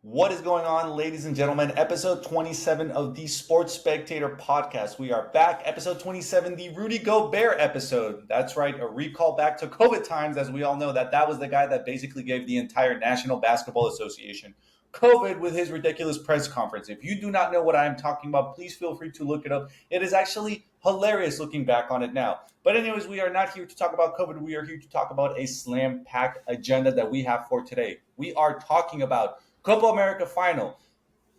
What is going on, ladies and gentlemen? Episode 27 of the Sports Spectator podcast. We are back. Episode 27, the Rudy Gobert episode. That's right, a recall back to COVID times, as we all know that was the guy that basically gave the entire National Basketball Association COVID with his ridiculous press conference. If you do not know what I am talking about, please feel free to look it up. It is actually hilarious looking back on it now. But anyways, we are not here to talk about COVID. We are here to talk about a slam-packed agenda that we have for today. We are talking about Copa America final.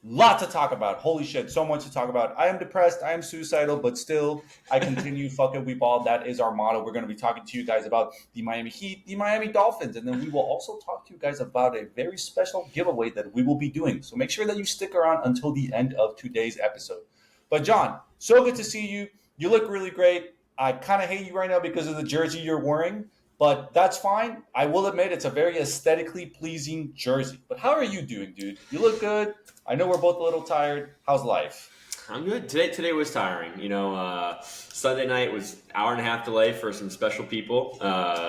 Lot to talk about. Holy shit, so much to talk about. I am depressed. I am suicidal, but still, I continue. Fuck it, we ball. That is our motto. We're going to be talking to you guys about the Miami Heat, the Miami Dolphins, and then we will also talk to you guys about a very special giveaway that we will be doing. So make sure that you stick around until the end of today's episode. But John, so good to see you. You look really great. I kind of hate you right now because of the jersey you're wearing. But that's fine. I will admit it's a very aesthetically pleasing jersey. But how are you doing, dude? You look good. I know we're both a little tired. How's life? I'm good. Today was tiring. Sunday night was hour and a half delay for some special people.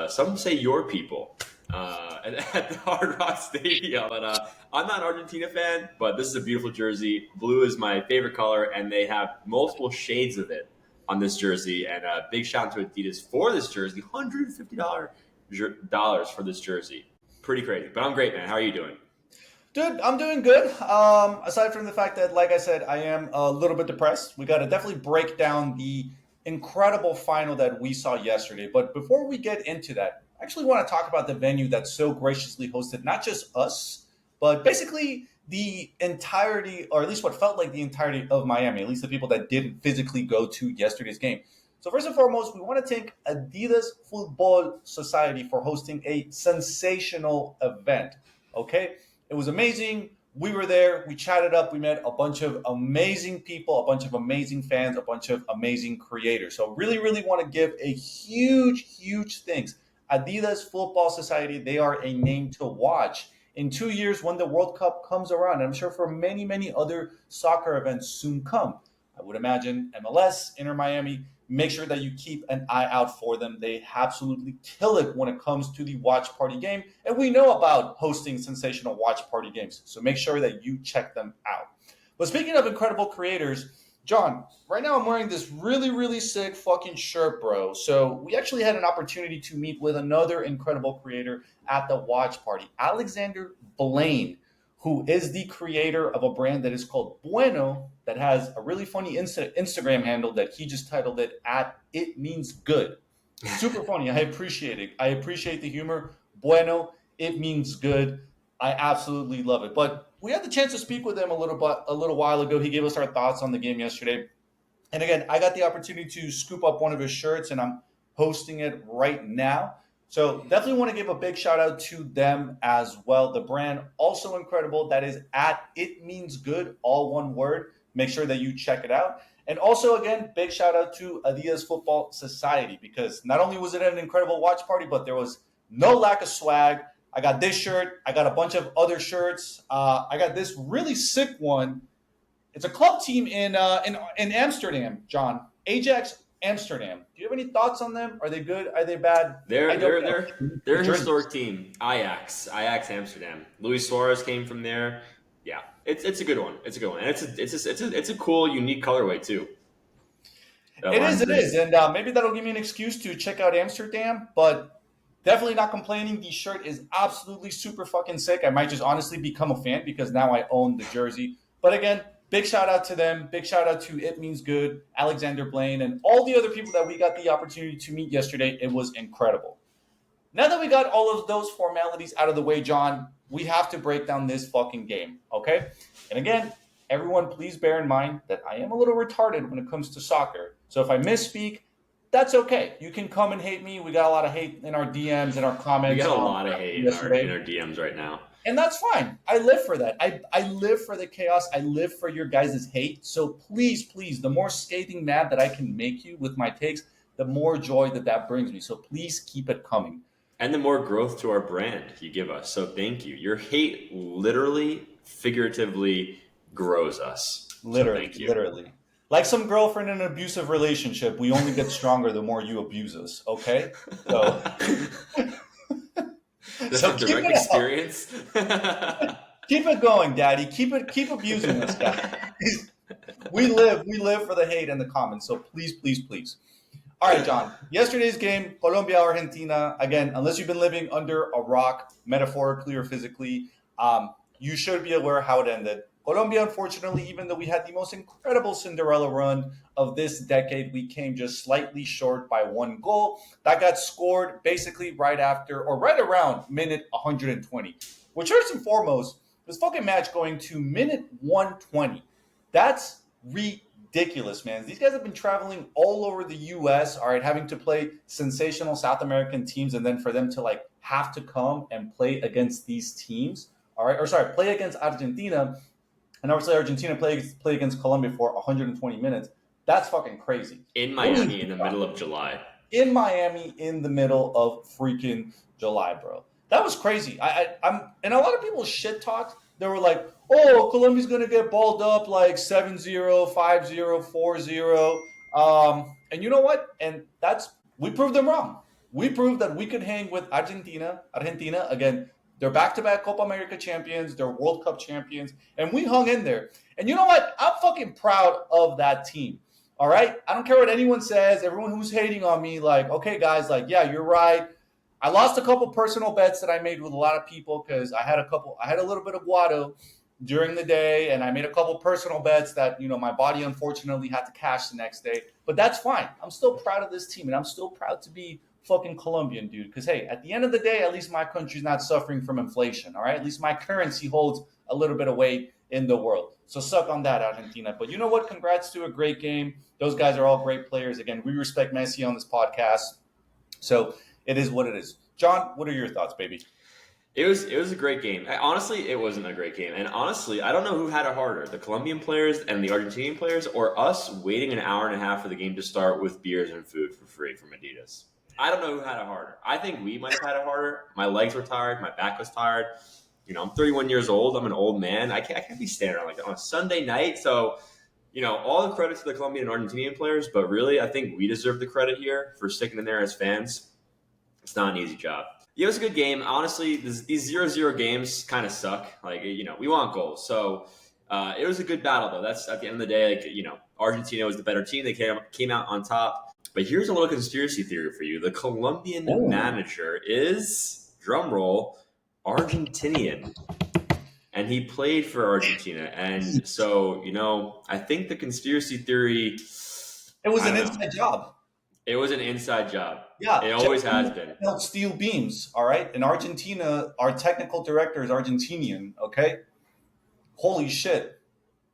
Some say your people at the Hard Rock Stadium. But I'm not an Argentina fan, but this is a beautiful jersey. Blue is my favorite color, and they have multiple shades of it on this jersey, and a big shout out to Adidas for this jersey. $150 for this jersey. Pretty crazy, but I'm great, man. How are you doing? Dude, I'm doing good. Aside from the fact that, like I said, I am a little bit depressed. We got to definitely break down the incredible final that we saw yesterday. But before we get into that, I actually want to talk about the venue that so graciously hosted not just us, but basically the entirety, or at least what felt like the entirety of Miami, at least the people that didn't physically go to yesterday's game. So first and foremost, we want to thank Adidas Futbol Society for hosting a sensational event. Okay? It was amazing. We were there. We chatted up. We met a bunch of amazing people, a bunch of amazing fans, a bunch of amazing creators. So really, really want to give a huge thanks. Adidas Futbol Society, they are a name to watch. In 2 years, when the World Cup comes around, I'm sure for many other soccer events soon come. I would imagine MLS, Inter Miami, make sure that you keep an eye out for them. They absolutely kill it when it comes to the watch party game. And we know about hosting sensational watch party games. So make sure that you check them out. But speaking of incredible creators, John, right now I'm wearing this really sick fucking shirt, bro. So we actually had an opportunity to meet with another incredible creator at the watch party, Alexander Blaine, who is the creator of a brand that is called Bueno, that has a really funny Instagram handle that he just titled it at It Means Good. Super funny. I appreciate it. I appreciate the humor. Bueno, it means good. I absolutely love it. But we had the chance to speak with him a little while ago. He gave us our thoughts on the game yesterday. And again, I got the opportunity to scoop up one of his shirts, and I'm posting it right now. So definitely want to give a big shout out to them as well. The brand, also incredible. That is at It Means Good, all one word. Make sure that you check it out. And also, again, big shout out to Adidas Futbol Society, because not only was it an incredible watch party, but there was no lack of swag. I got this shirt. I got a bunch of other shirts. I got this really sick one. It's a club team in Amsterdam, John. Ajax Amsterdam. Do you have any thoughts on them? Are they good? Are they bad? They're a historic team. Ajax Amsterdam. Luis Suarez came from there. Yeah, it's a good one. It's a good one, and it's a cool, unique colorway too. It is, and maybe that'll give me an excuse to check out Amsterdam. But definitely not complaining. The shirt is absolutely super fucking sick. I might just honestly become a fan because now I own the jersey. But again, big shout out to them. Big shout out to It Means Good, Alexander Blaine, and all the other people that we got the opportunity to meet yesterday. It was incredible. Now that we got all of those formalities out of the way, John, we have to break down this fucking game, okay? And again, everyone, please bear in mind that I am a little retarded when it comes to soccer. So if I misspeak, that's okay. You can come and hate me. We got a lot of hate in our DMs and our comments. We got a lot of hate in our DMs right now. And that's fine. I live for that. I live for the chaos. I live for your guys' hate. So please, the more scathing mad that I can make you with my takes, the more joy that brings me. So please keep it coming. And the more growth to our brand you give us. So thank you. Your hate literally, figuratively grows us. Literally. Like some girlfriend in an abusive relationship, we only get stronger the more you abuse us, okay? So That's a direct experience. Keep it going, Daddy. Keep abusing this guy. We live for the hate in the comments. So please, please, please. All right, John. Yesterday's game, Colombia Argentina. Again, unless you've been living under a rock, metaphorically or physically, you should be aware how it ended. Colombia, unfortunately, even though we had the most incredible Cinderella run of this decade, we came just slightly short by one goal. That got scored basically right after or right around minute 120. Which first and foremost, this fucking match going to minute 120. That's ridiculous, man. These guys have been traveling all over the U.S., all right, having to play sensational South American teams, and then for them to like have to come and play against these teams, all right, or sorry, play against Argentina, and obviously Argentina play against Colombia for 120 minutes. That's fucking crazy. In Miami in the middle of July. In Miami in the middle of freaking July, bro. That was crazy. I'm and a lot of people shit talked. They were like, "Oh, Colombia's gonna get balled up like 7-0, 5-0, 4-0." And you know what? And that's we proved them wrong. We proved that we could hang with Argentina. Argentina again. They're back-to-back Copa America champions. They're World Cup champions, and we hung in there. And you know what? I'm fucking proud of that team. All right, I don't care what anyone says. Everyone who's hating on me, like, okay, guys, like, yeah, you're right. I lost a couple personal bets that I made with a lot of people because I had a little bit of guado during the day, and I made a couple personal bets that my body unfortunately had to cash the next day. But that's fine. I'm still proud of this team, and I'm still proud to be fucking Colombian, dude. Because hey, at the end of the day, at least my country's not suffering from inflation. All right, at least my currency holds a little bit of weight in the world. So suck on that, Argentina. But you know what? Congrats to a great game. Those guys are all great players. Again, we respect Messi on this podcast. So it is what it is. John, what are your thoughts, baby? It was a great game. Honestly, it wasn't a great game. And honestly, I don't know who had it harder, the Colombian players and the Argentinian players, or us waiting an hour and a half for the game to start with beers and food for free from Adidas. I don't know who had it harder. I think we might have had it harder. My legs were tired. My back was tired. I'm 31 years old. I'm an old man. I can't be standing around like that on a Sunday night. So, all the credit to the Colombian and Argentinian players, but really, I think we deserve the credit here for sticking in there as fans. It's not an easy job. Yeah, it was a good game. Honestly, these 0-0 games kind of suck. Like, we want goals. So it was a good battle, though. That's at the end of the day, like, Argentina was the better team. They came out on top. But here's a little conspiracy theory for you. The Colombian manager is, drumroll, Argentinian. And he played for Argentina. And so, I think the conspiracy theory... It was an inside job. It was an inside job. Yeah. It always has been. Steel beams, all right? In Argentina, our technical director is Argentinian, okay? Holy shit.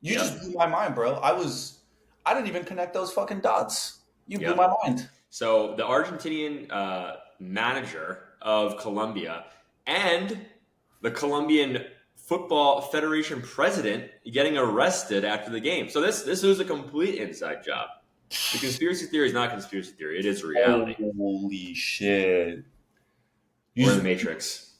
You just blew my mind, bro. I didn't even connect those fucking dots. You blew my mind. So the Argentinian manager of Colombia and the Colombian Football Federation president getting arrested after the game. So this was a complete inside job. The conspiracy theory is not a conspiracy theory. It is reality. Holy shit. We're in the Matrix.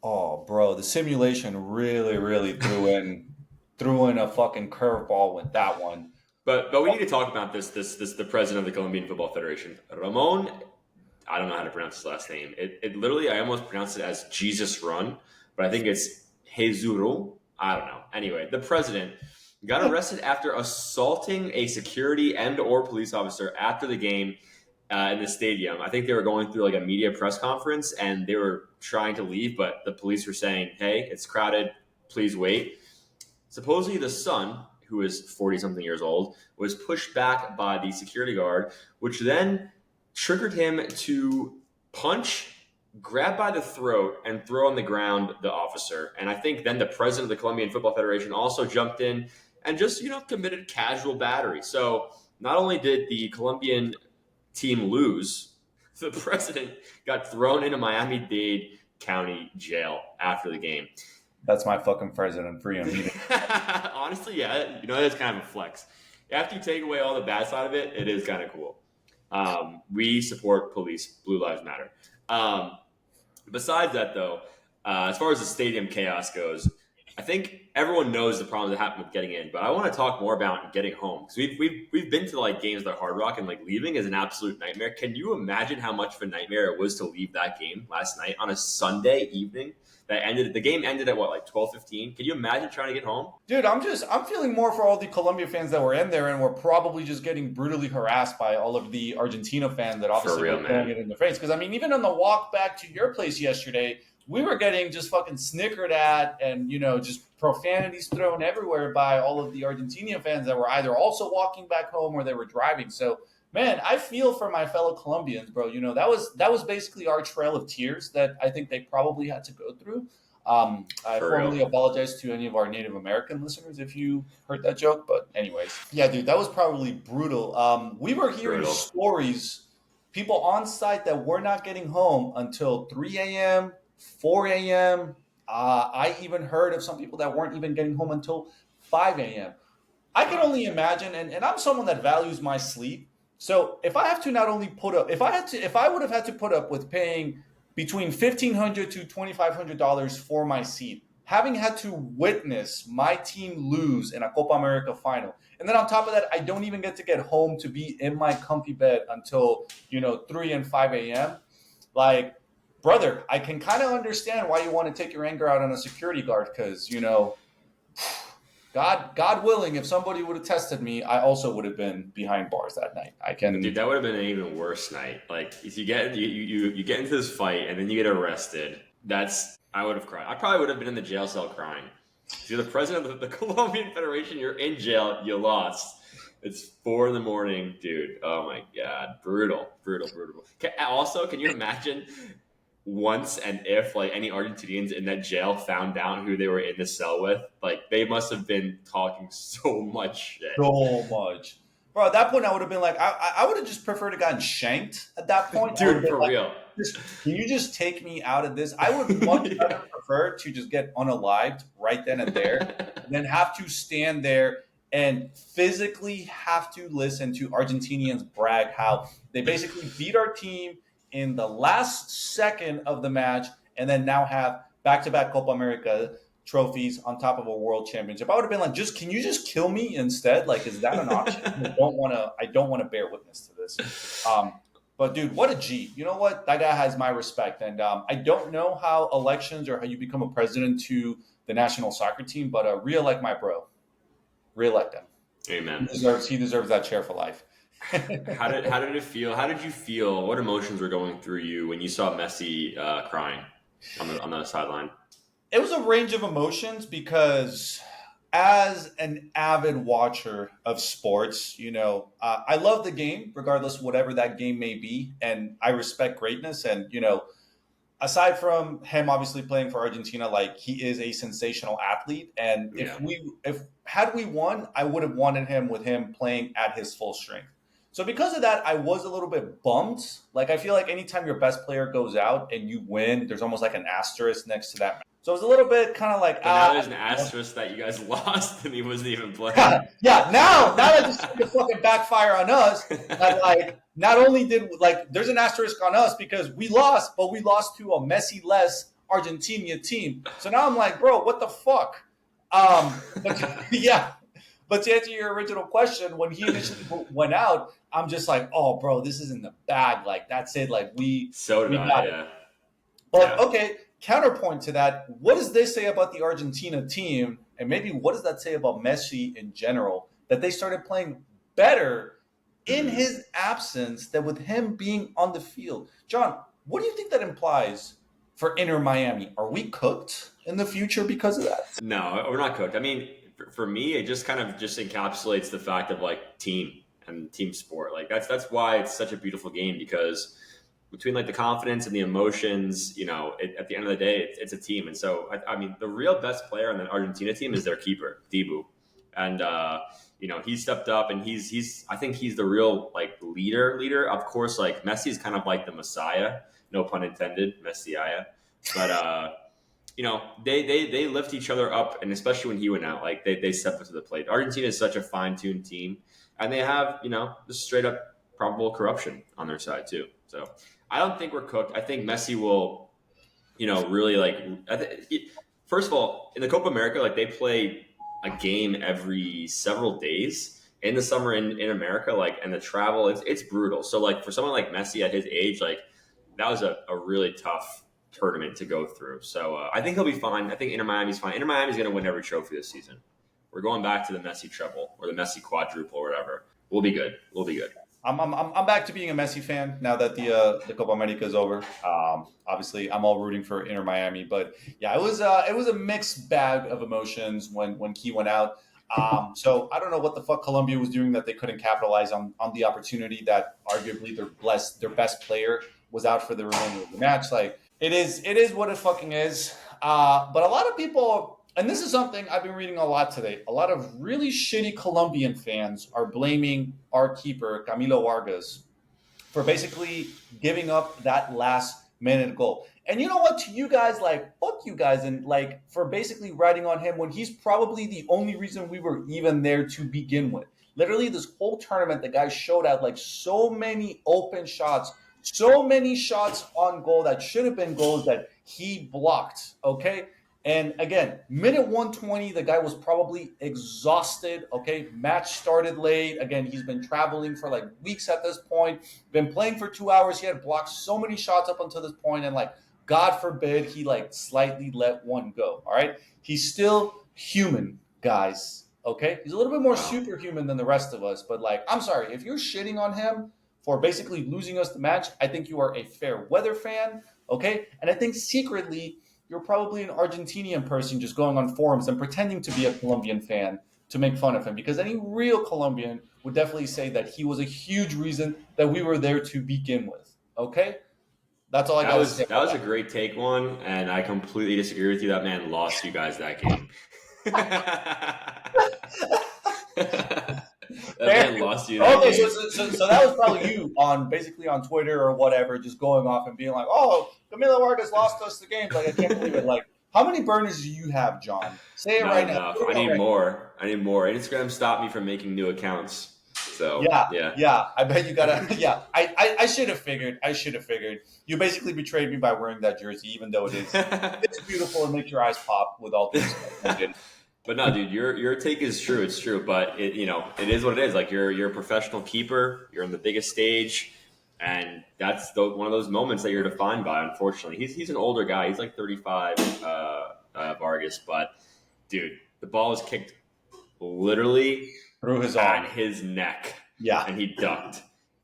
Oh, bro. The simulation really, really threw in a fucking curveball with that one. But we need to talk about this the president of the Colombian Football Federation, Ramon. I don't know how to pronounce his last name. It literally, I almost pronounced it as Jesus Run, but I think it's Jezuro. I don't know. Anyway, the president got arrested after assaulting a security and or police officer after the game in the stadium. I think they were going through like a media press conference and they were trying to leave, but the police were saying, "Hey, it's crowded. Please wait." Supposedly the son, who is 40-something years old, was pushed back by the security guard, which then triggered him to punch, grab by the throat, and throw on the ground the officer. And I think then the president of the Colombian Football Federation also jumped in and just, committed casual battery. So not only did the Colombian team lose, the president got thrown into Miami-Dade County Jail after the game. That's my fucking president for you. Honestly, yeah, that's kind of a flex. After you take away all the bad side of it, it is kind of cool. We support police. Blue Lives Matter. Besides that, though, as far as the stadium chaos goes, I think everyone knows the problems that happen with getting in, but I want to talk more about getting home because we've been to like games at Hard Rock and like leaving is an absolute nightmare. Can you imagine how much of a nightmare it was to leave that game last night on a Sunday evening? The game ended at what, like 12:15? Can you imagine trying to get home? Dude, I'm feeling more for all the Colombia fans that were in there and were probably just getting brutally harassed by all of the Argentina fans that For obviously real, were throwing man. it in the face. Because I mean, even on the walk back to your place yesterday, we were getting just fucking snickered at and just profanities thrown everywhere by all of the Argentinian fans that were either also walking back home or they were driving. So man, I feel for my fellow Colombians, bro. That was basically our trail of tears that I think they probably had to go through. I For real. formally apologize to any of our Native American listeners if you heard that joke. But, anyways, yeah, dude, that was probably brutal. We were hearing Brutal. stories, people on site that were not getting home until 3 a.m., 4 a.m. I even heard of some people that weren't even getting home until 5 a.m. I can Wow. only imagine, and I'm someone that values my sleep. So if I have to not only put up, if I would have had to put up with paying between $1,500 to $2,500 for my seat, having had to witness my team lose in a Copa America final, and then on top of that, I don't even get to get home to be in my comfy bed until 3 and 5 a.m. Like, brother, I can kind of understand why you want to take your anger out on a security guard because God willing, if somebody would have tested me, I also would have been behind bars that night. I Dude, can. that would have been an even worse night. Like, if you get into this fight and then you get arrested, I would have cried. I probably would have been in the jail cell crying. If you're the president of the Colombian Federation, you're in jail, you lost. It's 4 in the morning, dude. Oh my god, brutal, brutal, brutal. Also, can you imagine once and if like any Argentinians in that jail found out who they were in the cell with? Like, they must have been talking so much shit. So much. Bro, at that point, I would have been like, I would have just preferred to gotten shanked at that point. I would have Dude, been for like, real. can you just take me out of this? I would much Yeah. rather prefer to just get unalived right then and there than have to stand there and physically have to listen to Argentinians brag how they basically beat our team in the last second of the match and then now have back to back Copa America trophies on top of a world championship. I would have been like, just can you just kill me instead? Like, is that an option? I don't want to bear witness to this. But dude, what a G! You know what? That guy has my respect, and I don't know how elections or how you become a president to the national soccer team, but re-elect my bro, re-elect him. Amen. He deserves that chair for life. How did it feel? How did you feel? What emotions were going through you when you saw Messi crying on the sideline? It was a range of emotions because as an avid watcher of sports, I love the game, regardless of whatever that game may be, and I respect greatness. And aside from him obviously playing for Argentina, like he is a sensational athlete. And Yeah. if had we won, I would have wanted him with him playing at his full strength. So because of that, I was a little bit bummed. Like I feel like anytime your best player goes out and you win, there's almost like an asterisk next to that. So it was a little bit kind of like But now there's an asterisk that you guys lost and he wasn't even playing. yeah. Now that just started to fucking backfire on us. That like not only did like there's an asterisk on us because we lost, but we lost to a Messi-less Argentina team. So now I'm like, bro, what the fuck? But yeah. But to answer your original question, when he initially went out, I'm just like, oh, bro, this is in the bag. Like that's it. Like So we did got I, it. yeah. But Yeah. okay, counterpoint to that, what does this say about the Argentina team? And maybe what does that say about Messi in general? That they started playing better in Mhm. his absence than with him being on the field. John, what do you think that implies for Inter Miami? Are we cooked in the future because of that? No, we're not cooked. I mean, for me, it just kind of just encapsulates the fact of like team and team sport. Like that's why it's such a beautiful game because between like the confidence and the emotions, at the end of the day, it's a team. And so, I mean, the real best player on the Argentina team is their keeper, Dibu, and he stepped up and I think he's the real like leader. Of course, like Messi's kind of like the Messiah, no pun intended, Messiah, but they lift each other up, and especially when he went out, like they stepped up to the plate. Argentina is such a fine-tuned team, and they have just straight up probable corruption on their side too. So I don't think we're cooked. I think Messi will, really like. first of all, in the Copa America, like they play a game every several days in the summer in America, like, and the travel, it's brutal. So like for someone like Messi at his age, like that was a really tough tournament to go through. So I think he'll be fine. I think Inter Miami's fine. Inter Miami's going to win every trophy this season. We're going back to the Messi treble or the Messi quadruple or whatever. We'll be good. We'll be good. I'm back to being a Messi fan now that the Copa America is over. Obviously, I'm all rooting for Inter Miami, but yeah, it was a mixed bag of emotions when Key went out. So I don't know what the fuck Colombia was doing that they couldn't capitalize on the opportunity that arguably their best player was out for the remainder of the match. Like it is what it fucking is. But a lot of people, and this is something I've been reading a lot today. A lot of really shitty Colombian fans are blaming our keeper Camilo Vargas for basically giving up that last minute goal. And you know what? To you guys, like, fuck you guys, and like for basically writing on him when he's probably the only reason we were even there to begin with. Literally, this whole tournament, the guy showed out like so many open shots, so many shots on goal that should have been goals that he blocked. Okay. And again, minute 120, the guy was probably exhausted. Okay. Match started late. Again, he's been traveling for like weeks at this point, been playing for 2 hours. He had blocked so many shots up until this point, and like, God forbid he like slightly let one go. All right. He's still human, guys. Okay. He's a little bit more Wow. superhuman than the rest of us. But like, I'm sorry, if you're shitting on him for basically losing us the match, I think you are a fair weather fan. Okay. And I think secretly, you're probably an Argentinian person just going on forums and pretending to be a Colombian fan to make fun of him, because any real Colombian would definitely say that he was a huge reason that we were there to begin with. Okay? That's all I got to say That about was a that. great take one, and I completely disagree with you. That man lost you guys that game. That Fair. man lost you that Okay, game. so that was probably you on basically on Twitter or whatever, just going off and being like, "Oh, Camilo Vargas lost us the game." Like, I can't believe it. Like, how many burners do you have, John? Say it Not right now. enough. Say I it out need right. more. I need more. Instagram stopped me from making new accounts. So Yeah, yeah. yeah. I bet you gotta. Yeah, I should have figured. I should have figured. You basically betrayed me by wearing that jersey, even though it's beautiful and makes your eyes pop. With all due respect, But no, dude, your take is true. It's true, but it is what it is. Like you're a professional keeper. You're on the biggest stage, and that's one of those moments that you're defined by. Unfortunately, he's an older guy. He's like 35, Vargas. But dude, the ball was kicked literally through his arm. at his neck, Yeah, and he ducked.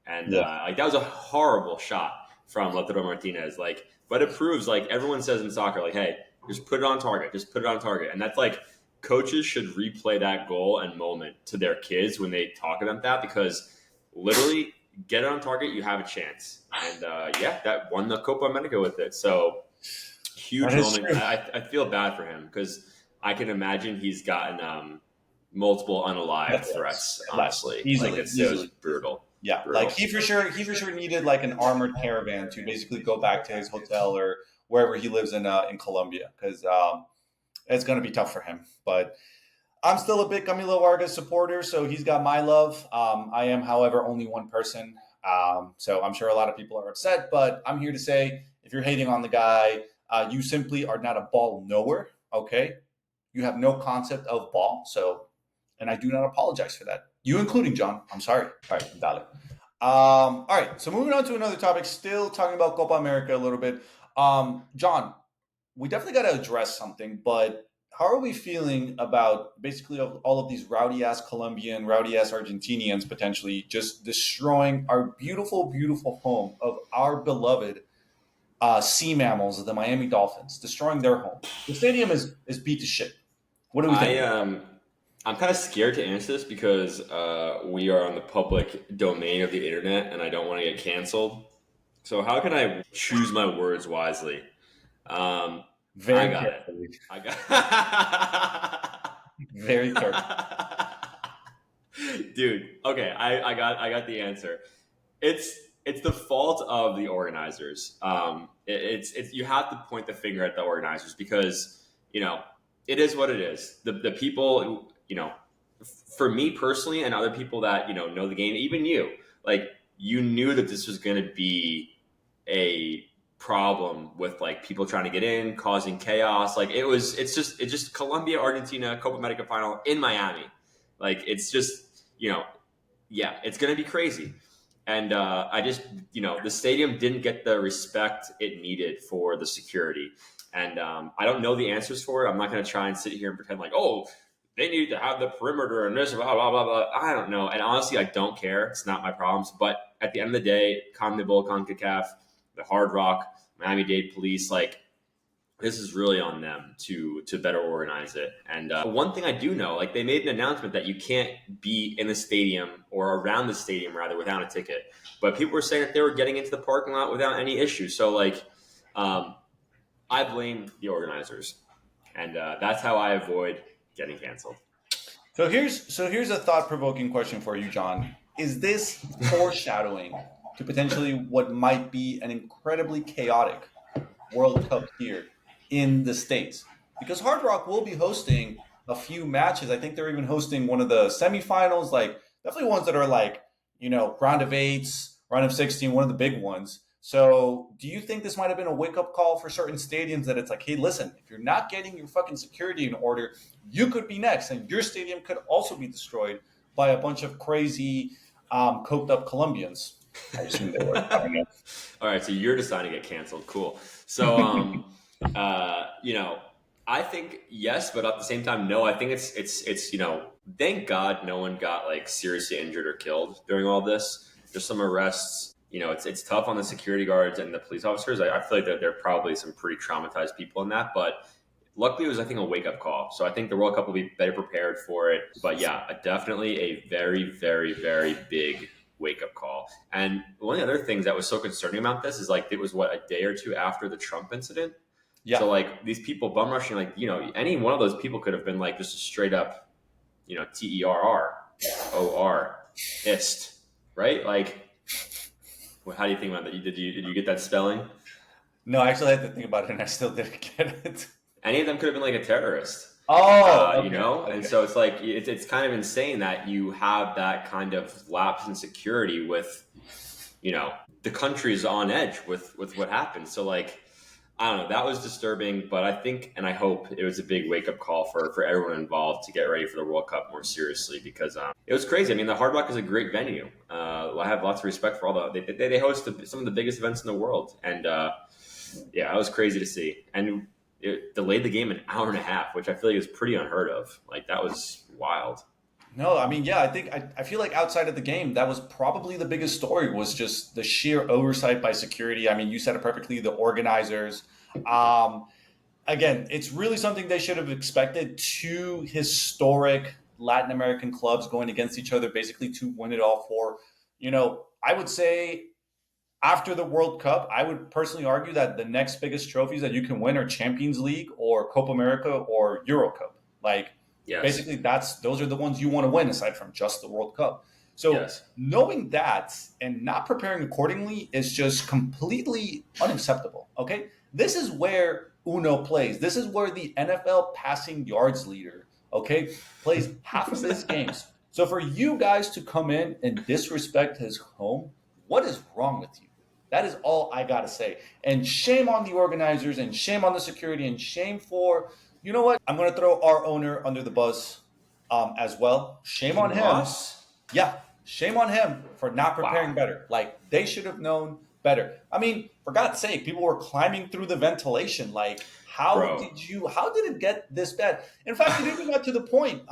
And yeah. like that was a horrible shot from Lautaro Martinez. Like, but it proves like everyone says in soccer, like, hey, just put it on target, just put it on target, and that's like coaches should replay that goal and moment to their kids when they talk about that, because literally get it on target, you have a chance. And yeah, that won the Copa America with it. So That huge is moment. true. I feel bad for him because I can imagine he's gotten multiple unalived threats. Less Honestly, like easily, it was easily. brutal, Yeah, like brutal. he for sure needed like an armored caravan to basically go back to his hotel or wherever he lives in Colombia, because it's going to be tough for him. But I'm still a big Camilo Vargas supporter, so he's got my love. I am, however, only one person, so I'm sure a lot of people are upset. But I'm here to say, if you're hating on the guy, you simply are not a ball knower. Okay, you have no concept of ball. So, and I do not apologize for that. You including John. I'm sorry. All right, Dale. All right, so moving on to another topic, still talking about Copa America a little bit. John, we definitely got to address something, but how are we feeling about basically all of these rowdy ass Colombian, rowdy ass Argentinians potentially just destroying our beautiful, beautiful home of our beloved sea mammals, the Miami Dolphins, destroying their home? The stadium is beat to shit. What do we I think? I'm kind of scared to answer this because we are on the public domain of the internet, and I don't want to get canceled. So how can I choose my words wisely? Um, I Very got it. carefully. I Very carefully. got. Dude, okay, I got the answer. It's it's the fault of the organizers. It's you have to point the finger at the organizers because it is what it is. The people for me personally and other people that know the game, even you, like you knew that this was going to be a problem with like people trying to get in, causing chaos. Like it's just Colombia, Argentina, Copa America final in Miami. Like it's just, yeah, it's going to be crazy. And I just, the stadium didn't get the respect it needed for the security. And I don't know the answers for it. I'm not going to try and sit here and pretend like, oh, they need to have the perimeter and this, blah, blah, blah, blah. I don't know. And honestly, I don't care. It's not my problems. But at the end of the day, CONMEBOL, CONCACAF, the Hard Rock, Miami-Dade Police, like, this is really on them to better organize it. And one thing I do know, like they made an announcement that you can't be in the stadium or around the stadium rather without a ticket. But people were saying that they were getting into the parking lot without any issue. So like, I blame the organizers, and that's how I avoid getting canceled. So here's a thought-provoking question for you, John. Is this foreshadowing to potentially what might be an incredibly chaotic World Cup here in the States? Because Hard Rock will be hosting a few matches. I think they're even hosting one of the semifinals, like definitely ones that are like, round of eights, round of 16, one of the big ones. So do you think this might have been a wake-up call for certain stadiums that it's like, hey, listen, if you're not getting your fucking security in order, you could be next, and your stadium could also be destroyed by a bunch of crazy, coked up Colombians? I assume they were. I don't know. All right, so you're deciding to get canceled. Cool. So, I think yes, but at the same time, no. I think it's thank God no one got like seriously injured or killed during all this. There's some arrests. It's tough on the security guards and the police officers. I feel like that there are probably some pretty traumatized people in that, but luckily it was, I think, a wake-up call. So I think the World Cup will be better prepared for it. But yeah, definitely a very, very, very big wake-up call. And one of the other things that was so concerning about this is like it was a day or two after the Trump incident. Yeah. So like these people bum rushing, like, any one of those people could have been like just a straight up, TERROR, right? Like, how do you think about that? Did you get that spelling? No, I actually had to think about it, and I still didn't get it. Any of them could have been like a terrorist. Oh, okay. Okay. And so it's like it's kind of insane that you have that kind of lapse in security with, the country's on edge with what happened. So like, I don't know, that was disturbing, but I think and I hope it was a big wake up call for everyone involved to get ready for the World Cup more seriously, because it was crazy. I mean, the Hard Rock is a great venue. I have lots of respect for all they host some of the biggest events in the world, and yeah, it was crazy to see. And it delayed the game an hour and a half, which I feel like is pretty unheard of. Like, that was wild. No, I mean, yeah, I feel like outside of the game, that was probably the biggest story, was just the sheer oversight by security. I mean, you said it perfectly, the organizers. Again, it's really something they should have expected. Two historic Latin American clubs going against each other, basically to win it all for, I would say after the World Cup, I would personally argue that the next biggest trophies that you can win are Champions League or Copa America or Euro Cup. Like, yes. Basically, those are the ones you want to win aside from just the World Cup. So yes. Knowing that and not preparing accordingly is just completely unacceptable. Okay, this is where Uno plays. This is where the NFL passing yards leader, plays half of his games. So for you guys to come in and disrespect his home, what is wrong with you? That is all I got to say. And shame on the organizers, and shame on the security, and shame for, you know what? I'm going to throw our owner under the bus as well. Shame on him. Us? Yeah, shame on him for not preparing better. Like, they should have known better. I mean, for God's sake, people were climbing through the ventilation. Like, how did it get this bad? In fact, it even got to the point.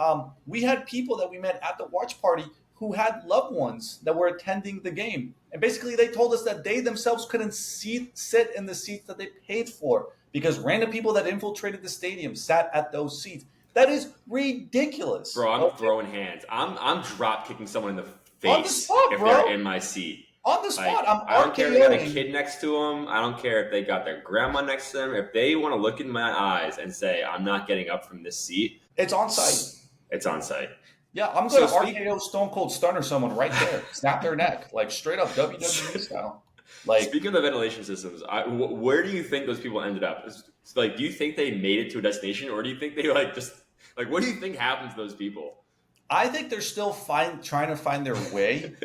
We had people that we met at the watch party who had loved ones that were attending the game. And basically they told us that they themselves couldn't sit in the seats that they paid for because random people that infiltrated the stadium sat at those seats. That is ridiculous. Bro, I'm throwing hands. I'm drop kicking someone in the face if they're in my seat. On the spot, I don't care if they got a kid next to them. I don't care if they got their grandma next to them. If they want to look in my eyes and say, I'm not getting up from this seat. It's on site. It's on site. Yeah, I'm going to RKO Stone Cold Stunner someone right there. Snap their neck. Like, straight up WWE style. Like, speaking of the ventilation systems, where do you think those people ended up? Like, do you think they made it to a destination, or do you think they what do you think happened to those people? I think they're still trying to find their way.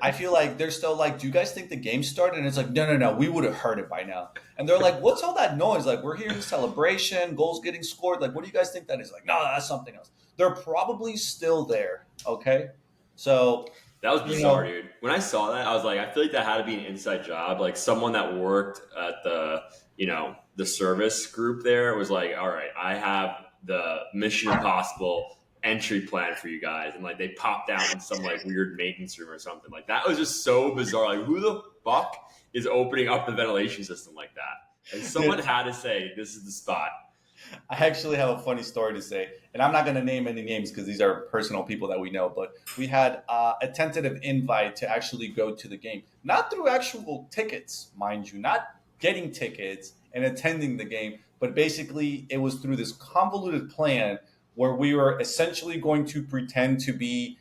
I feel like they're still like, do you guys think the game started? And it's like, no, we would have heard it by now. And they're like, what's all that noise? Like, we're hearing celebration, goals getting scored. Like, what do you guys think that is? Like, no, that's something else. They're probably still there. Okay. So, That was you bizarre, know, dude. When I saw that, I was like, I feel like that had to be an inside job. Like someone that worked at the service group there was like, all right, I have the Mission Impossible entry plan for you guys. And like they popped out in some like weird maintenance room or something. Like that was just so bizarre. Like who the fuck is opening up the ventilation system like that? And someone had to say, this is the spot. I actually have a funny story to say, and I'm not going to name any names because these are personal people that we know. But we had a tentative invite to actually go to the game, not through actual tickets, mind you, not getting tickets and attending the game, but basically it was through this convoluted plan where we were essentially going to pretend to be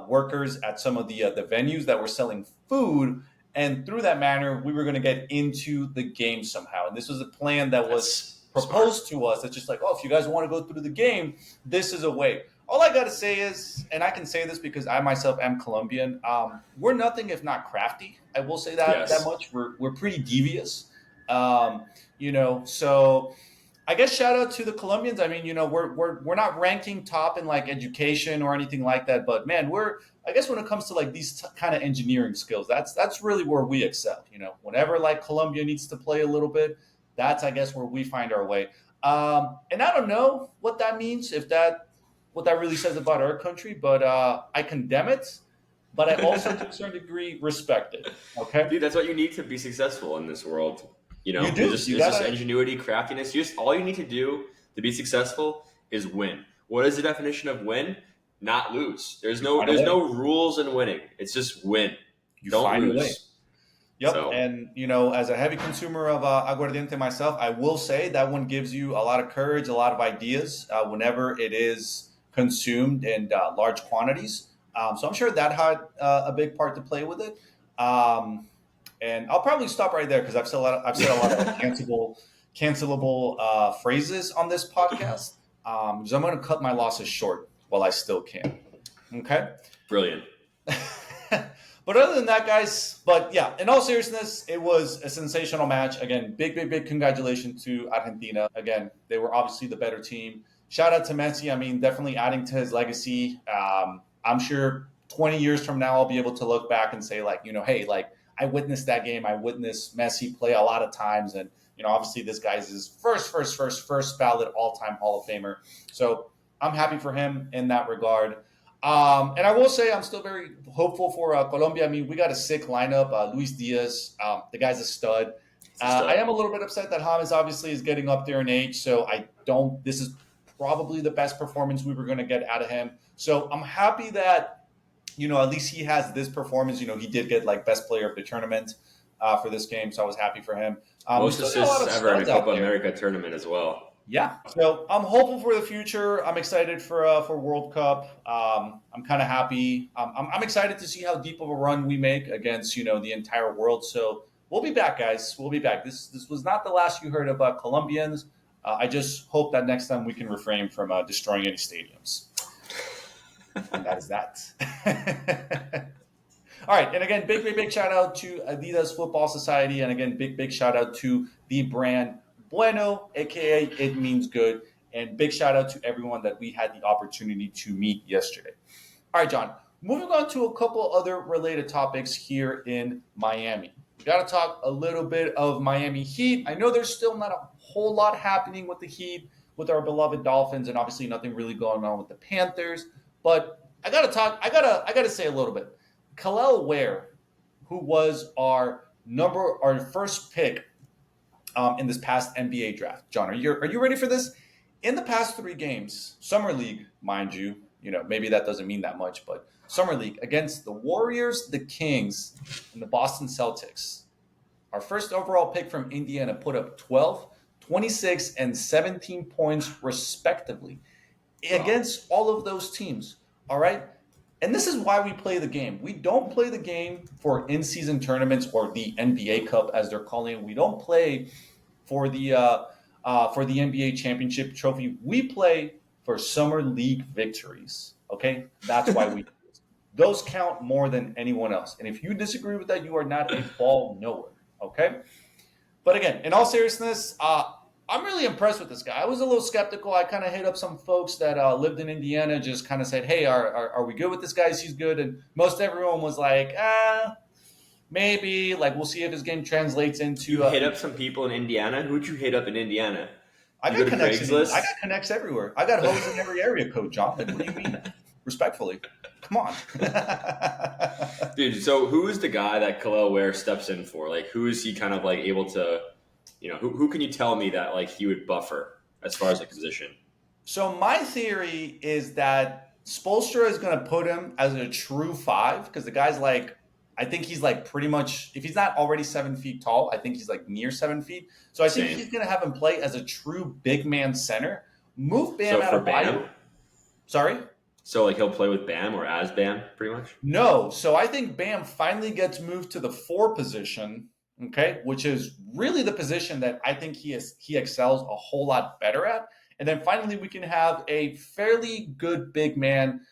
workers at some of the venues that were selling food. And through that manner, we were going to get into the game somehow. And this was a plan that was That's proposed smart. to us. It's just like, oh, if you guys want to go through the game, this is a way. All I got to say is, and I can say this because I myself am Colombian, we're nothing if not crafty. I will say that Yes. much. We're pretty devious. Um, so I guess shout out to the Colombians. I mean, we're not ranking top in like education or anything like that, but man, I guess when it comes to like these kind of engineering skills, that's really where we excel. Whenever like Colombia needs to play a little bit, that's I guess where we find our way. And I don't know what that means, what that really says about our country, but I condemn it, but I also to a certain degree respect it. Okay, Dude, that's what you need to be successful in this world. you It's do. just You it's just gotta. ingenuity, craftiness. Just all you need to do to be successful is win. What is the definition of win? Not lose. There's You no find a there's way. no rules in winning. It's just win. You Don't find a way. lose. Yep, So and as a heavy consumer of aguardiente myself, I will say that one gives you a lot of courage, a lot of ideas whenever it is consumed in large quantities. So I'm sure that had a big part to play with it. Um, and I'll probably stop right there because I've said a lot of like cancelable phrases on this podcast. So I'm going to cut my losses short while I still can. Okay. brilliant. But other than that, guys, but yeah, in all seriousness, it was a sensational match. Again, big congratulations to Argentina. Again, they were obviously the better team. Shout out to Messi. I mean, definitely adding to his legacy. I'm sure 20 years from now, I'll be able to look back and say, like, hey, like, I witnessed that game. I witnessed Messi play a lot of times. And, obviously this guy's his first ballot all-time Hall of Famer. So I'm happy for him in that regard. And I will say I'm still very hopeful for Colombia. I mean, we got a sick lineup. Luis Diaz, the guy's a stud. It's a I stud. am a little bit upset that James obviously is getting up there in age, so this is probably the best performance we were going to get out of him. So I'm happy that, at least he has this performance. He did get like best player of the tournament for this game, so I was happy for him. We Most still got a lot assists of ever in a studs out Copa there. America tournament as well. Yeah, so I'm hopeful for the future. I'm excited for World Cup. I'm kind of happy. I'm excited to see how deep of a run we make against the entire world. So we'll be back, guys. We'll be back. This was not the last you heard about Colombians. I just hope that next time we can refrain from destroying any stadiums. And that is that. All right, and again, big shout out to Adidas Football Society, and again, big shout out to the brand Bueno, aka It Means Good, and big shout out to everyone that we had the opportunity to meet yesterday. All right, John. Moving on to a couple other related topics here in Miami. We got to talk a little bit of Miami Heat. I know there's still not a whole lot happening with the Heat, with our beloved Dolphins, and obviously nothing really going on with the Panthers. But I got to talk. I gotta say a little bit. Khalil Ware, who was our first pick in this past NBA draft. John, are you ready for this? In the past 3 games, summer league, mind you, maybe that doesn't mean that much, but summer league against the Warriors, the Kings, and the Boston Celtics. Our first overall pick from Indiana put up 12, 26, and 17 points respectively Wow. against all of those teams. All right. And this is why we play the game. We don't play the game for in-season tournaments or the NBA Cup, as they're calling it. We don't play for the NBA championship trophy. We play for summer league victories. Okay, that's why we do this. Those count more than anyone else. And if you disagree with that, you are not a ball knower. Okay. But again, in all seriousness, I'm really impressed with this guy. I was a little skeptical. I kind of hit up some folks that lived in Indiana, just kind of said, hey, are we good with this guy? He's good. And most everyone was like, maybe. Like, we'll see if his game translates into. You hit up some people in Indiana? Who'd you hit up in Indiana? I You got go to connections. Craigslist? I got connects everywhere. I got hoes in every area code, John. Like, what do you mean? Respectfully. Come on. Dude, so who is the guy that Khalil Ware steps in for? Like, who is he kind of like able to, who can you tell me that like he would buffer as far as a position? So my theory is that Spoelstra is going to put him as a true 5 because the guy's like, I think he's like pretty much, if he's not already 7 feet tall, I think he's like near 7 feet. So I think he's going to have him play as a true big man center. Move Bam out of Bam. Sorry? So like he'll play with Bam or as Bam, pretty much? No. So I think Bam finally gets moved to the 4 position, okay, which is really the position that I think he excels a whole lot better at. And then finally we can have a fairly good big man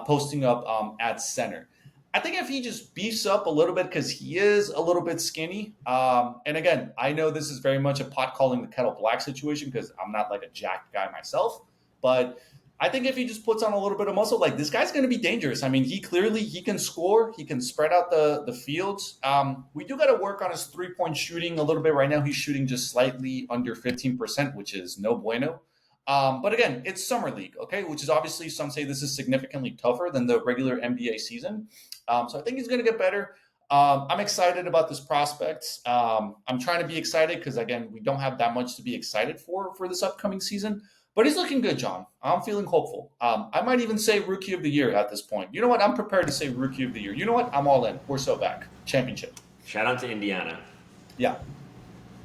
posting up at center. I think if he just beefs up a little bit because he is a little bit skinny. And again, I know this is very much a pot calling the kettle black situation because I'm not like a jacked guy myself, but I think if he just puts on a little bit of muscle, like this guy's going to be dangerous. I mean, he can score. He can spread out the fields. We do got to work on his 3-point shooting a little bit. Right now, he's shooting just slightly under 15%, which is no bueno. But again, it's summer league, okay, which is obviously some say this is significantly tougher than the regular NBA season. So I think he's going to get better. I'm excited about this prospect. I'm trying to be excited because, again, we don't have that much to be excited for this upcoming season. But he's looking good, John. I'm feeling hopeful. I might even say Rookie of the Year at this point. You know what? I'm prepared to say Rookie of the Year. You know what? I'm all in. We're so back. Championship. Shout out to Indiana. Yeah.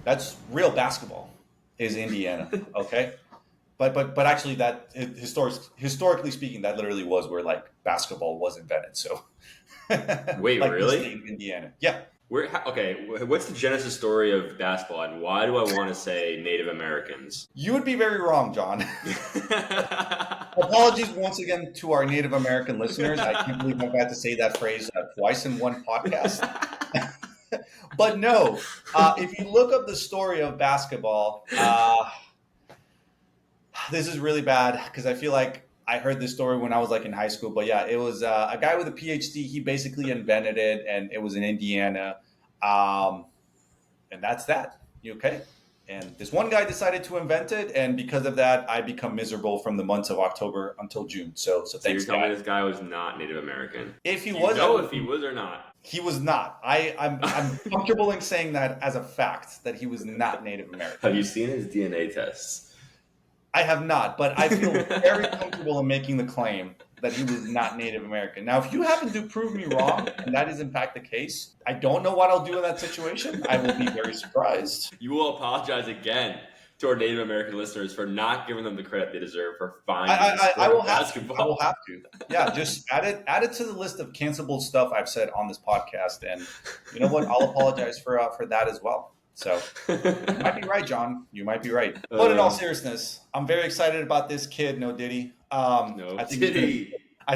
That's real basketball is Indiana, okay? But actually that historically speaking, that literally was where like basketball was invented. So wait, like really? The state of Indiana. Yeah. Okay, what's the genesis story of basketball, and why do I want to say Native Americans? You would be very wrong, John. Apologies once again to our Native American listeners. I can't believe I've had to say that phrase twice in one podcast. But no, if you look up the story of basketball, this is really bad because I feel like I heard this story when I was like in high school, but yeah, it was a guy with a PhD. He basically invented it, and it was in Indiana, and that's that. Okay, and this one guy decided to invent it, and because of that, I become miserable from the months of October until June. So thanks. You're telling me this guy was not Native American? If he was, if he was or not. He was not. I'm comfortable in saying that as a fact that he was not Native American. Have you seen his DNA tests? I have not, but I feel very comfortable in making the claim that he was not Native American. Now, if you happen to prove me wrong, and that is in fact the case, I don't know what I'll do in that situation. I will be very surprised. You will apologize again to our Native American listeners for not giving them the credit they deserve for finding I will have to. I will have to. Yeah, just add it to the list of cancelable stuff I've said on this podcast, and you know what? I'll apologize for that as well. So you might be right, John. You might be right. But in all seriousness, I'm very excited about this kid, No Diddy. I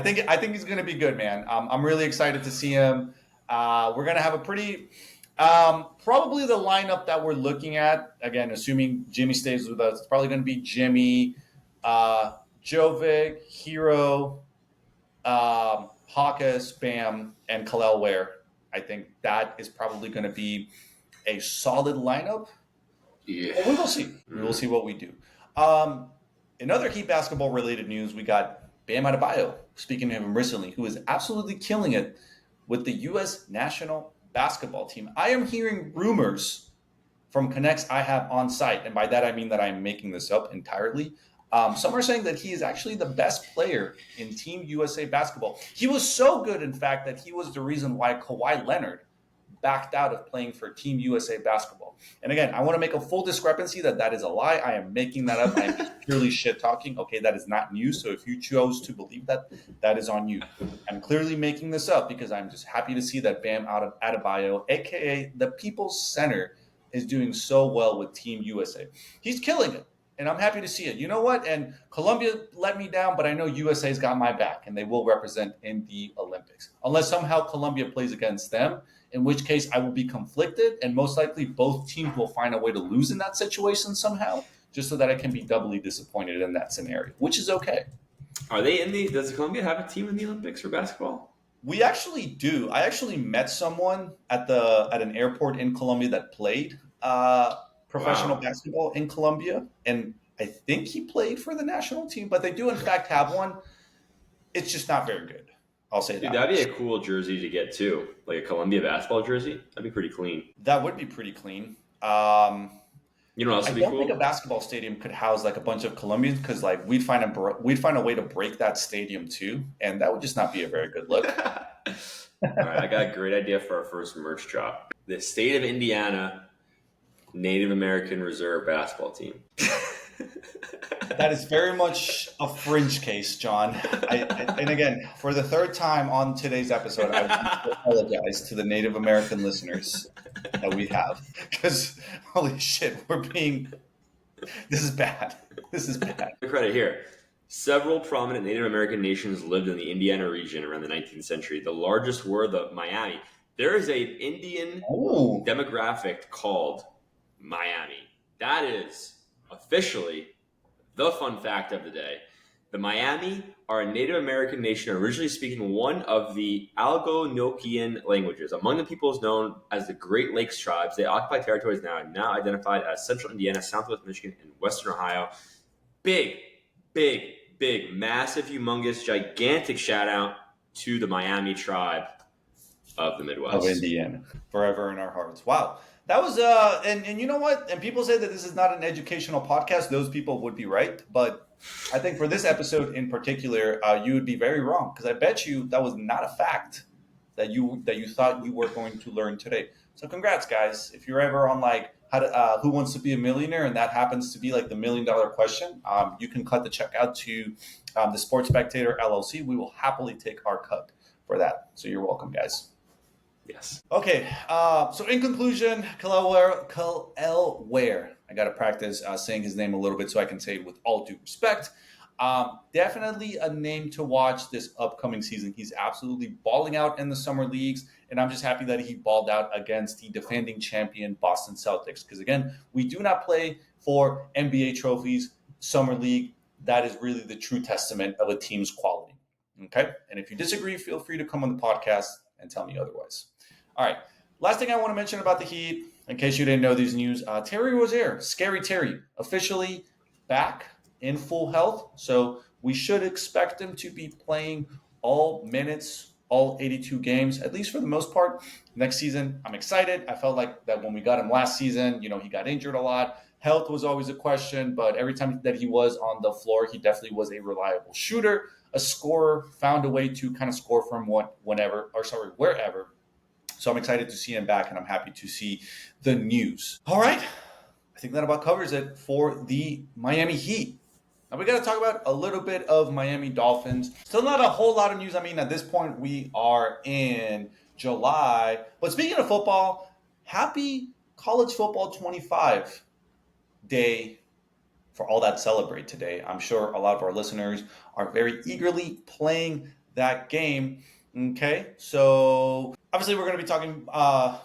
think he's going to be good, man. I'm really excited to see him. We're going to have a pretty probably the lineup that we're looking at. Again, assuming Jimmy stays with us, it's probably going to be Jimmy, Jovic, Hero, Hawkes, Bam, and Khalil Ware. I think that is probably going to be a solid lineup. Yeah. Well, we will see. We will see what we do. In other Heat basketball related news, we got Bam Adebayo, speaking to him recently, who is absolutely killing it with the U.S. national basketball team. I am hearing rumors from connects I have on site, and by that I mean that I'm making this up entirely. Some are saying that he is actually the best player in Team USA basketball. He was so good, in fact, that he was the reason why Kawhi Leonard backed out of playing for Team USA basketball. And again, I want to make a full discrepancy that is a lie. I am making that up. I am just purely shit talking. Okay, that is not news. So if you chose to believe that, that is on you. I'm clearly making this up because I'm just happy to see that Bam Adebayo, aka the People's Center, is doing so well with Team USA. He's killing it. and I'm happy to see it. You know what? And Colombia let me down, but I know USA's got my back, and they will represent in the Olympics. Unless somehow Colombia plays against them, in which case I will be conflicted, and most likely both teams will find a way to lose in that situation somehow, just so that I can be doubly disappointed in that scenario, which is okay. Are they in the? Does Colombia have a team in the Olympics for basketball? We actually do. I actually met someone at an airport in Colombia that played professional Wow. basketball in Colombia, and I think he played for the national team. But they do, in fact, have one. It's just not very good. I'll say Dude, that that'd be much. a cool jersey to get too, like a Columbia basketball jersey. That'd be pretty clean. That would be pretty clean. You know what else I would be don't think a cool? basketball stadium could house like a bunch of Colombians because like we'd find a way to break that stadium too, and that would just not be a very good look. All right, I got a great idea for our first merch drop. The state of Indiana Native American Reserve basketball team. That is very much a fringe case, John. And again, for the third time on today's episode, I want to apologize to the Native American listeners that we have because holy shit, this is bad. This is bad. Credit here. Several prominent Native American nations lived in the Indiana region around the 19th century. The largest were the Miami. There is an Indian Oh, demographic called Miami. That is officially the fun fact of the day. The Miami are a Native American nation originally speaking one of the Algonquian languages. Among the peoples known as the Great Lakes tribes, they occupy territories now identified as central Indiana, southwest Michigan, and western Ohio. Big, big, big, massive, humongous, gigantic shout out to the Miami tribe of the of Midwest. Indiana, forever in our hearts. Wow. That was and you know what? And people say that this is not an educational podcast. Those people would be right, but I think for this episode in particular, you would be very wrong because I bet you that was not a fact that you thought you were going to learn today. So congrats, guys! If you're ever on like Who Wants to Be a Millionaire, and that happens to be like the $1 million question, you can cut the check out to the Sports Spectator LLC. We will happily take our cut for that. So you're welcome, guys. Yes. Okay, so in conclusion, Kalel Ware. I got to practice saying his name a little bit so I can say it with all due respect. Definitely a name to watch this upcoming season. He's absolutely balling out in the summer leagues, and I'm just happy that he balled out against the defending champion Boston Celtics. Because again, we do not play for NBA trophies, summer league. That is really the true testament of a team's quality. Okay, and if you disagree, feel free to come on the podcast and tell me otherwise. All right. Last thing I want to mention about the Heat, in case you didn't know these news, Terry Rozier, Scary Terry, officially back in full health. So we should expect him to be playing all minutes, all 82 games, at least for the most part. Next season, I'm excited. I felt like that when we got him last season, he got injured a lot. Health was always a question, but every time that he was on the floor, he definitely was a reliable shooter, a scorer, found a way to kind of score from wherever. So I'm excited to see him back, and I'm happy to see the news. All right. I think that about covers it for the Miami Heat. Now we got to talk about a little bit of Miami Dolphins. Still not a whole lot of news. I mean, at this point, we are in July. But speaking of football, happy College Football 25 day for all that celebrate today. I'm sure a lot of our listeners are very eagerly playing that game. Okay, so obviously we're going to be talking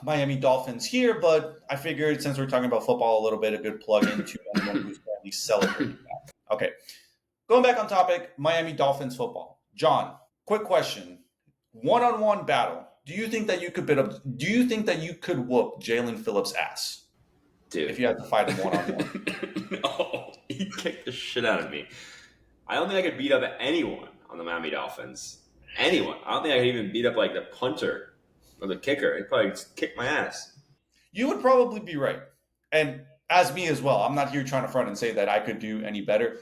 Miami Dolphins here, but I figured since we're talking about football a little bit, a good plug into anyone who's currently celebrating that. Okay, going back on topic, Miami Dolphins football. John, quick question: one-on-one battle. Do you think that you could whoop Jalen Phillips' ass if Dude. you had to fight him one-on-one? No, he kicked the shit out of me. I don't think I could beat up anyone on the Miami Dolphins. Anyone. I don't think I could even beat up like the punter or the kicker. He'd probably just kick my ass. You would probably be right. And as me as well, I'm not here trying to front and say that I could do any better.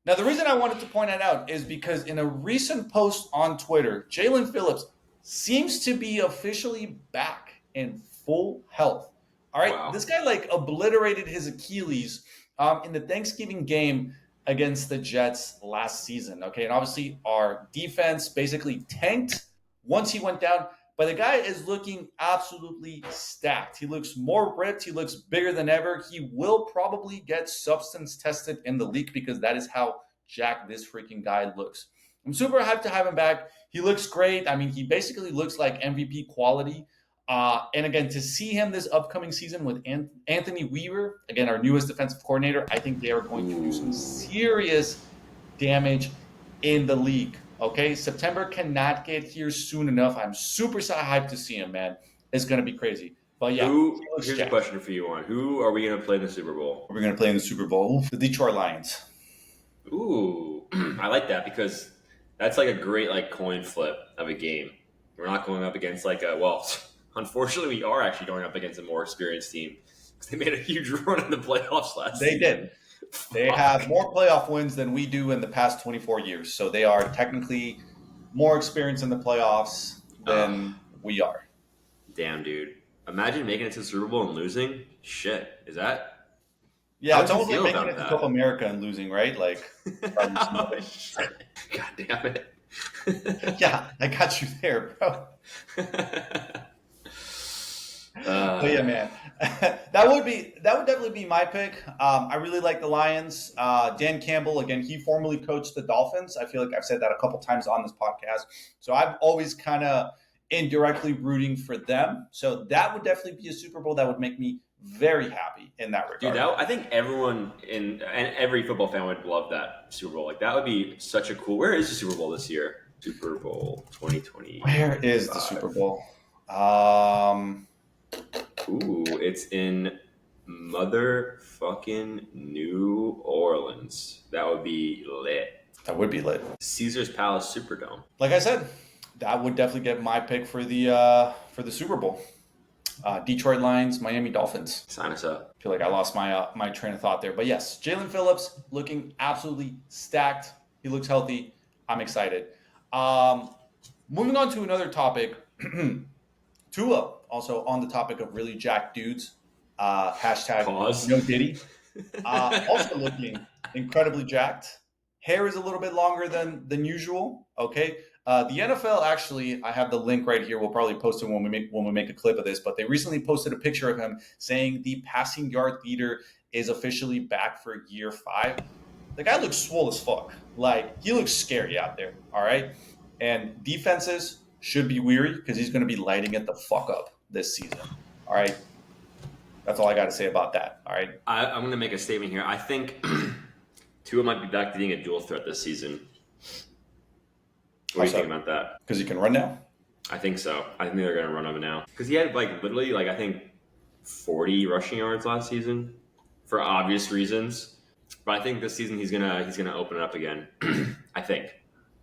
Now, the reason I wanted to point that out is because in a recent post on Twitter, Jalen Phillips seems to be officially back in full health. All right. Wow. This guy like obliterated his Achilles in the Thanksgiving game against the Jets last season. Okay. And obviously our defense basically tanked once he went down. But the guy is looking absolutely stacked. He looks more ripped. He looks bigger than ever. He will probably get substance tested in the league because that is how jacked this freaking guy looks. I'm super hyped to have him back. He looks great. I mean, he basically looks like MVP quality. And again, to see him this upcoming season with Anthony Weaver, again, our newest defensive coordinator, I think they are going to do some serious damage in the league. Okay, September cannot get here soon enough. I'm super hyped to see him, man. It's going to be crazy. But yeah, Here's a question for you, on who are we going to play in the Super Bowl? We're going to play in the Super Bowl. The Detroit Lions. Ooh, I like that because that's like a great like coin flip of a game. We're not going up against unfortunately, we are actually going up against a more experienced team because they made a huge run in the playoffs last season. They did. They have more playoff wins than we do in the past 24 years. So they are technically more experienced in the playoffs than we are. Damn, dude. Imagine making it to the Super Bowl and losing. Shit. Is that? Yeah, it's almost like making it to Copa America and losing, right? Like, God damn it. Yeah, I got you there, bro. But yeah, man, that would definitely be my pick. I really like the Lions. Dan Campbell, again, he formerly coached the Dolphins. I feel like I've said that a couple times on this podcast. So I'm always kind of indirectly rooting for them. So that would definitely be a Super Bowl that would make me very happy in that regard. Dude, I think everyone and every football fan would love that Super Bowl. Like that would be such a cool. Where is the Super Bowl this year? Super Bowl 2020. Where is the Super Bowl? Ooh, it's in motherfucking New Orleans. That would be lit. That would be lit. Caesar's Palace Superdome. Like I said, that would definitely get my pick for the Super Bowl. Detroit Lions, Miami Dolphins. Sign us up. I feel like I lost my train of thought there. But yes, Jalen Phillips looking absolutely stacked. He looks healthy. I'm excited. Moving on to another topic. Tua, also on the topic of really jacked dudes. Hashtag Pause. no Diddy. Also looking incredibly jacked. Hair is a little bit longer than usual. Okay. The NFL actually, I have the link right here. We'll probably post it when we make a clip of this. But they recently posted a picture of him saying the passing yard leader is officially back for year 5. The guy looks swole as fuck. Like he looks scary out there. All right, and defenses should be weary because he's going to be lighting it the fuck up this season. All right, that's all I got to say about that. All right, I'm going to make a statement here. I think Tua might be back to being a dual threat this season. What do you think about that? Because he can run now? I think so. I think they're going to run him now. Because he had literally I think 40 rushing yards last season for obvious reasons. But I think this season he's gonna open it up again. I think.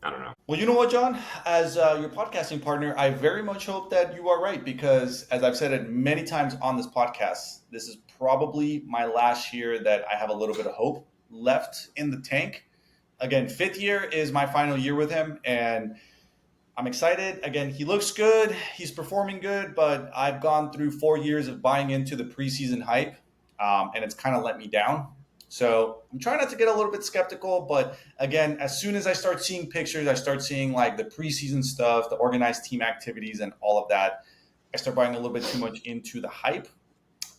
I don't know. Well, you know what, John? As your podcasting partner, I very much hope that you are right because, as I've said it many times on this podcast, this is probably my last year that I have a little bit of hope left in the tank. Again, 5th year is my final year with him, and I'm excited. Again, he looks good. He's performing good, but I've gone through 4 years of buying into the preseason hype, and it's kind of let me down. So I'm trying not to get a little bit skeptical, but again, as soon as I start seeing pictures, I start seeing like the preseason stuff, the organized team activities and all of that, I start buying a little bit too much into the hype.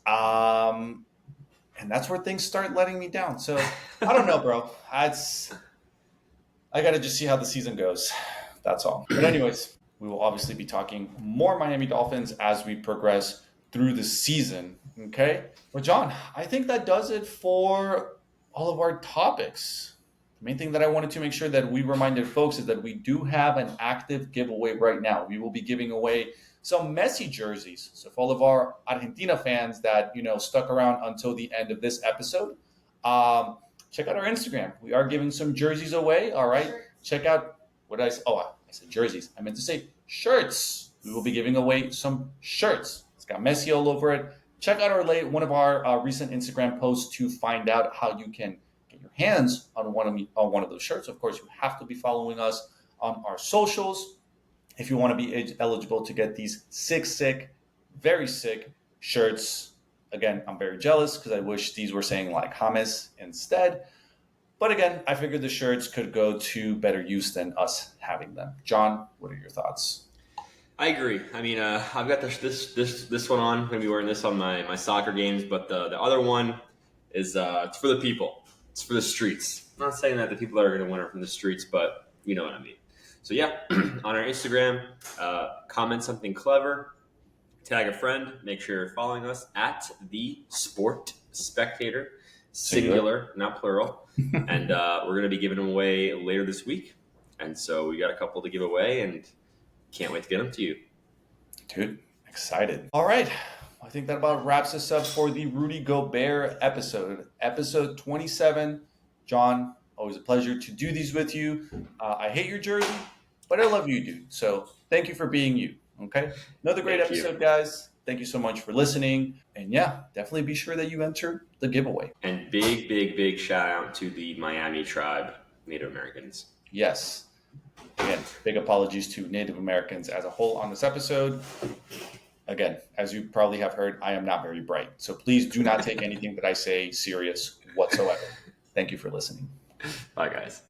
And that's where things start letting me down. So I don't know, bro. I got to just see how the season goes. That's all. But anyways, we will obviously be talking more Miami Dolphins as we progress through the season. Okay. Well, John, I think that does it for all of our topics. The main thing that I wanted to make sure that we reminded folks is that we do have an active giveaway right now. We will be giving away some Messi jerseys. So for all of our Argentina fans that, stuck around until the end of this episode, check out our Instagram. We are giving some jerseys away. All right. Check out I said jerseys. I meant to say shirts. We will be giving away some shirts. It's got Messi all over it. Check out one of our recent Instagram posts to find out how you can get your hands on one of those shirts. Of course, you have to be following us on our socials if you want to be eligible to get these sick, very sick shirts. Again, I'm very jealous because I wish these were saying like James instead. But again, I figured the shirts could go to better use than us having them. John, what are your thoughts? I agree. I mean, I've got this one on. Maybe wearing this on my soccer games, but the other one is it's for the people. It's for the streets. I'm not saying that the people that are going to win are from the streets, but you know what I mean. So yeah, on our Instagram, comment something clever, tag a friend. Make sure you're following us at the Sport Spectator, singular, not plural. And we're going to be giving them away later this week. And so we got a couple to give away, and can't wait to get them to you. Dude, excited. All right. I think that about wraps us up for the Rudy Gobert episode 27. John, always a pleasure to do these with you. I hate your jersey, but I love you, dude. So thank you for being you. Okay. Another great Thank you. episode, guys. Thank you so much for listening. And yeah, definitely be sure that you enter the giveaway. And big shout out to the Miami tribe, Native Americans. Yes. Again, big apologies to Native Americans as a whole on this episode. Again, as you probably have heard, I am not very bright. So please do not take anything that I say serious whatsoever. Thank you for listening. Bye, guys.